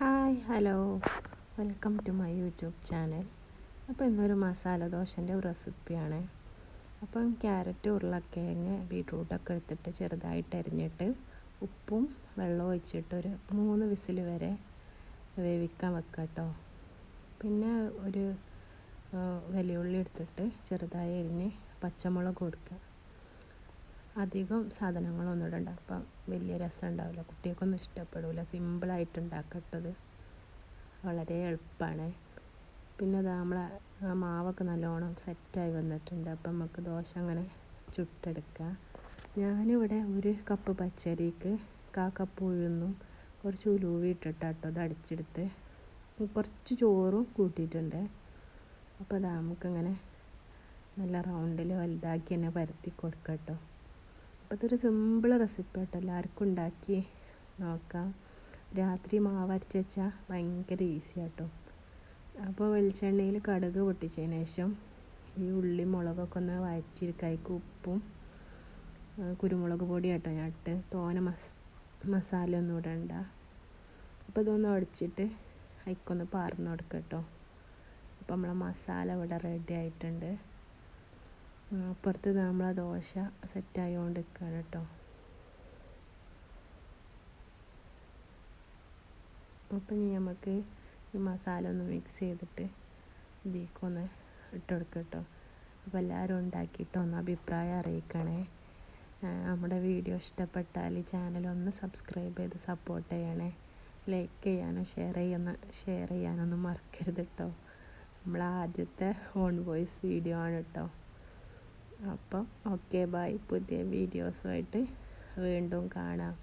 Hi hello welcome to my YouTube channel. അപ്പോൾ ഇന്നൊരു മസാല ദോശൻ്റെ റെസിപ്പിയാണ്. അപ്പം ക്യാരറ്റ്, ഉരുളക്കിഴങ്ങ്, ബീട്രൂട്ടൊക്കെ എടുത്തിട്ട് ചെറുതായിട്ട് അരിഞ്ഞിട്ട് ഉപ്പും വെള്ളവും ഒഴിച്ചിട്ടൊരു 3 വിസിൽ വരെ വേവിക്കാൻ വെക്കുക കേട്ടോ. പിന്നെ ഒരു വലിയ ഉള്ളി എടുത്തിട്ട് ചെറുതായി അരിഞ്ഞ് പച്ചമുളക് കൊടുക്കുക. അധികം സാധനങ്ങളൊന്നും ഇടണ്ട, അപ്പം വലിയ രസം ഉണ്ടാവില്ല, കുട്ടികൾക്കൊന്നും ഇഷ്ടപ്പെടില്ല. സിമ്പിളായിട്ട് ഉണ്ടാക്കട്ടത്, വളരെ എളുപ്പമാണ്. പിന്നെ അത് നമ്മളെ മാവൊക്കെ നല്ലോണം സെറ്റായി വന്നിട്ടുണ്ട്. അപ്പം നമുക്ക് ദോശ അങ്ങനെ ചുട്ടെടുക്കാം. ഞാനിവിടെ 1 കപ്പ് പച്ചരിക്ക് 1/4 കപ്പ് ഉഴുന്നും കുറച്ച് ഉലുവ ഇട്ടിട്ടാട്ടോ അത് അടിച്ചെടുത്ത്, കുറച്ച് ചോറും കൂട്ടിയിട്ടുണ്ട്. അപ്പോൾ അത് നമുക്കിങ്ങനെ നല്ല റൗണ്ടിൽ വലുതാക്കി തന്നെ പരത്തി കൊടുക്കാം കേട്ടോ. അപ്പോൾ ഇതൊരു സിമ്പിൾ റെസിപ്പി കേട്ടോ, എല്ലാവർക്കും ഉണ്ടാക്കി നോക്കാം. രാത്രി മാവ് അരച്ച് വെച്ചാൽ ഭയങ്കര ഈസി ആട്ടോ. അപ്പോൾ വെളിച്ചെണ്ണയിൽ കടുക് പൊട്ടിച്ചതിന് ശേഷം ഈ ഉള്ളി മുളകൊക്കെ ഒന്ന് വഴറ്റിയെടുക്കുക. ഉപ്പും കുരുമുളക് പൊടി കേട്ടോ ഞാൻ ഇട്ട്, മസാല ഒന്നും ഇടണ്ട. അപ്പോൾ ഇതൊന്ന് അടിച്ചിട്ട് അതിക്കൊന്ന് പാർന്ന് കൊടുക്കുക കേട്ടോ. അപ്പോൾ നമ്മളെ മസാല ഇവിടെ റെഡി ആയിട്ടുണ്ട്. അപ്പുറത്ത് നമ്മളെ ദോശ സെറ്റായിക്കൊണ്ട് നിൽക്കുകയാണ് കേട്ടോ. അപ്പം ഇനി നമുക്ക് ഈ മസാല ഒന്ന് മിക്സ് ചെയ്തിട്ട് ഇതിലേക്കൊന്ന് ഇട്ട് കൊടുക്കുക കേട്ടോ. അപ്പോൾ എല്ലാവരും ഉണ്ടാക്കിയിട്ട് ഒന്ന് അഭിപ്രായം അറിയിക്കണേ. നമ്മുടെ വീഡിയോ ഇഷ്ടപ്പെട്ടാൽ ഈ ചാനലൊന്ന് സബ്സ്ക്രൈബ് ചെയ്ത് സപ്പോർട്ട് ചെയ്യണേ. ലൈക്ക് ചെയ്യാനും ഷെയർ ചെയ്യാനൊന്നും മറക്കരുത് കേട്ടോ. നമ്മളെ ആദ്യത്തെ ഓൺ വോയിസ് വീഡിയോ ആണ് കേട്ടോ. അപ്പം ഓക്കെ ബൈ, പുതിയ വീഡിയോസുമായിട്ട് വീണ്ടും കാണാം.